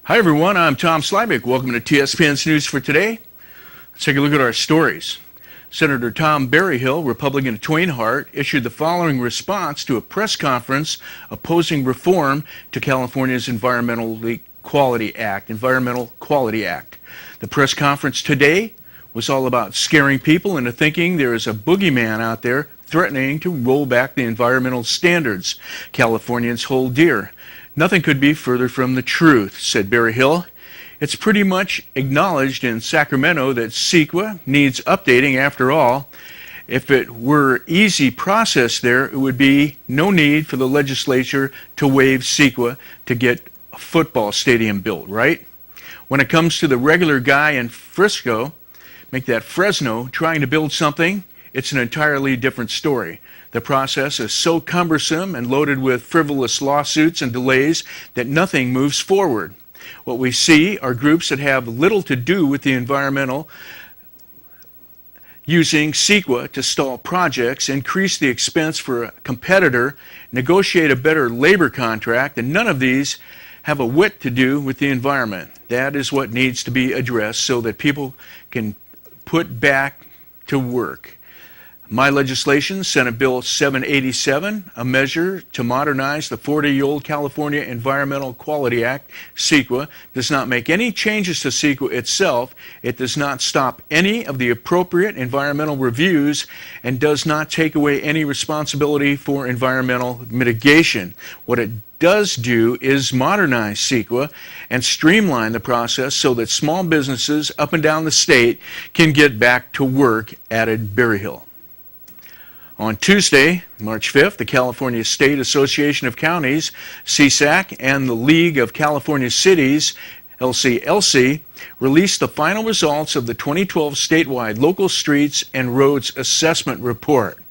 Hi everyone, I'm Tom Slivick. Welcome to TSPN's News for today. Let's take a look at our stories. Senator Tom Berryhill, Republican of Twain Harte, issued the following response to a press conference opposing reform to California's Environmental Quality Act. The press conference today was all about scaring people into thinking there is a boogeyman out there threatening to roll back the environmental standards Californians hold dear. Nothing could be further from the truth, said Berryhill. It's pretty much acknowledged in Sacramento that CEQA needs updating after all. If it were easy process there, it would be no need for the legislature to waive CEQA to get a football stadium built, right? When it comes to the regular guy in Fresno trying to build something, it's an entirely different story. The process is so cumbersome and loaded with frivolous lawsuits and delays that nothing moves forward. What we see are groups that have little to do with the environmental using CEQA to stall projects, increase the expense for a competitor, negotiate a better labor contract, and none of these have a whit to do with the environment. That is what needs to be addressed so that people can put back to work. My legislation, Senate Bill 787, a measure to modernize the 40-year-old California Environmental Quality Act, CEQA, does not make any changes to CEQA itself. It does not stop any of the appropriate environmental reviews and does not take away any responsibility for environmental mitigation. What it does do is modernize CEQA and streamline the process so that small businesses up and down the state can get back to work, added Berryhill. On Tuesday, March 5th, the California State Association of Counties, CSAC, and the League of California Cities, LCLC, released the final results of the 2012 statewide Local Streets and Roads Assessment Report.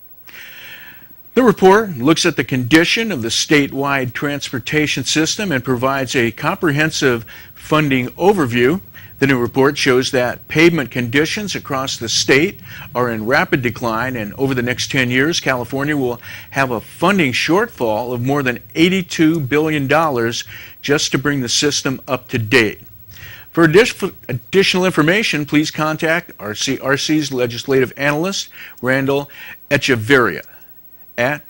The report looks at the condition of the statewide transportation system and provides a comprehensive funding overview. The new report shows that pavement conditions across the state are in rapid decline, and over the next 10 years, California will have a funding shortfall of more than $82 billion just to bring the system up to date. For additional information, please contact RCRC's legislative analyst, Randall Echeverria, at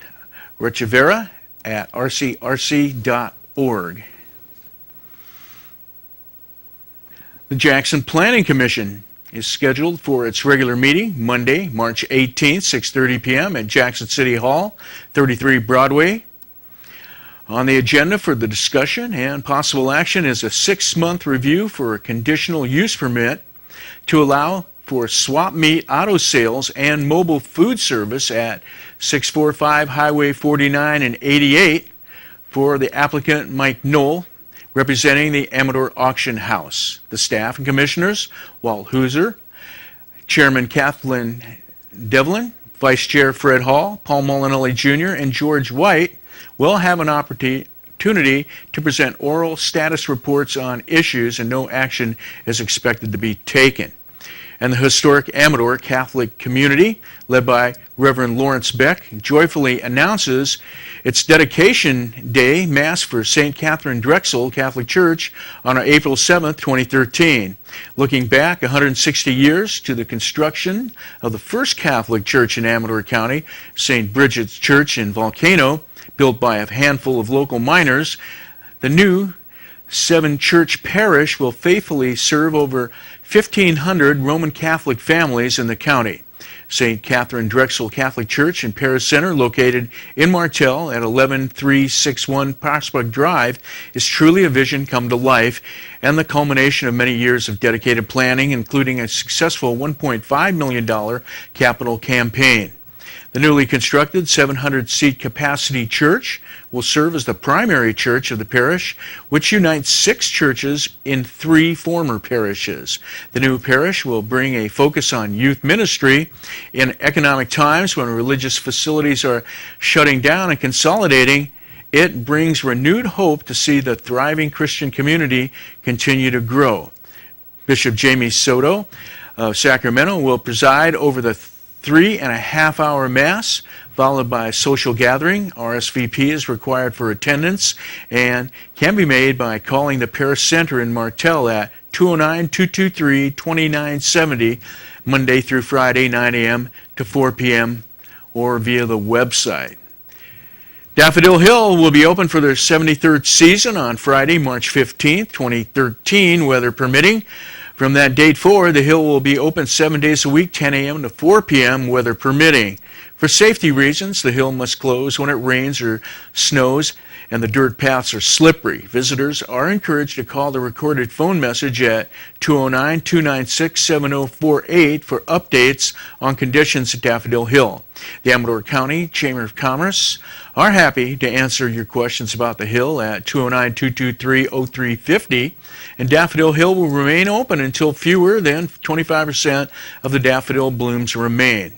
rcrc.org. The Jackson Planning Commission is scheduled for its regular meeting Monday, March 18th, 6:30 p.m. at Jackson City Hall, 33 Broadway. On the agenda for the discussion and possible action is a 6-month review for a conditional use permit to allow for swap meet auto sales and mobile food service at 645 Highway 49 and 88 for the applicant Mike Knoll, representing the Amador Auction House. The staff and commissioners, Walt Hooser, Chairman Kathleen Devlin, Vice Chair Fred Hall, Paul Molinelli Jr., and George White will have an opportunity to present oral status reports on issues, and no action is expected to be taken. And the historic Amador Catholic community, led by Reverend Lawrence Beck, joyfully announces its dedication day Mass for St. Katharine Drexel Catholic Church on April 7th, 2013. Looking back 160 years to the construction of the first Catholic church in Amador County, St. Bridget's Church in Volcano, built by a handful of local miners, the new 7-church parish will faithfully serve over 1,500 Roman Catholic families in the county. St. Katharine Drexel Catholic Church and Parish Center, located in Martell at 11361 Prospect Drive, is truly a vision come to life and the culmination of many years of dedicated planning, including a successful $1.5 million capital campaign. The newly constructed 700-seat capacity church will serve as the primary church of the parish, which unites 6 churches in 3 former parishes. The new parish will bring a focus on youth ministry in economic times when religious facilities are shutting down and consolidating. It brings renewed hope to see the thriving Christian community continue to grow. Bishop Jamie Soto of Sacramento will preside over the 3.5-hour Mass, followed by a social gathering. RSVP is required for attendance and can be made by calling the Parish Center in Martell at 209-223-2970, Monday through Friday, 9 a.m. to 4 p.m., or via the website. Daffodil Hill will be open for their 73rd season on Friday, March 15th, 2013, weather permitting. From that date forward, the Hill will be open 7 days a week, 10 a.m. to 4 p.m., weather permitting. For safety reasons, the Hill must close when it rains or snows and the dirt paths are slippery. Visitors are encouraged to call the recorded phone message at 209-296-7048 for updates on conditions at Daffodil Hill. The Amador County Chamber of Commerce are happy to answer your questions about the Hill at 209-223-0350, and Daffodil Hill will remain open until fewer than 25% of the daffodil blooms remain.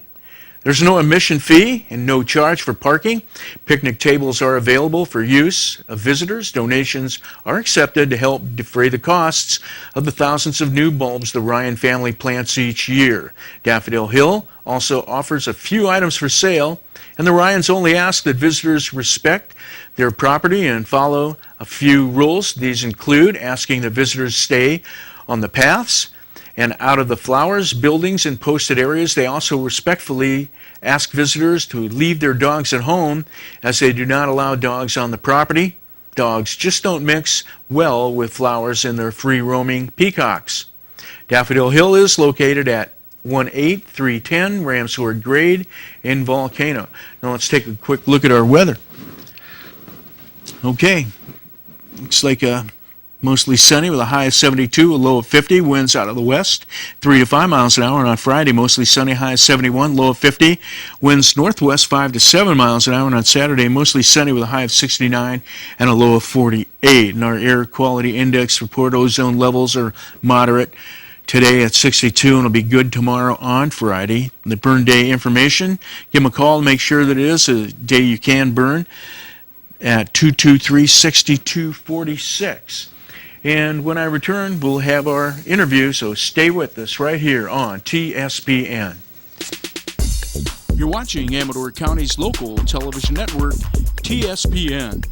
There's no admission fee and no charge for parking. Picnic tables are available for use of visitors. Donations are accepted to help defray the costs of the thousands of new bulbs the Ryan family plants each year. Daffodil Hill also offers a few items for sale, and the Ryans only ask that visitors respect their property and follow a few rules. These include asking that visitors stay on the paths and out of the flowers, buildings, and posted areas. They also respectfully ask visitors to leave their dogs at home, as they do not allow dogs on the property. Dogs just don't mix well with flowers and their free-roaming peacocks. Daffodil Hill is located at 18310 Ramsford Grade in Volcano. Now let's take a quick look at our weather. Okay, looks like mostly sunny with a high of 72, a low of 50. Winds out of the west, 3 to 5 miles an hour. And on Friday, mostly sunny, high of 71, low of 50. Winds northwest, 5 to 7 miles an hour. And on Saturday, mostly sunny with a high of 69 and a low of 48. And our air quality index report, ozone levels are moderate today at 62, and it'll be good tomorrow on Friday. The burn day information, give them a call to make sure that it is a day you can burn at 223-6246. And when I return, we'll have our interview, so stay with us right here on TSPN. You're watching Amador County's local television network, TSPN.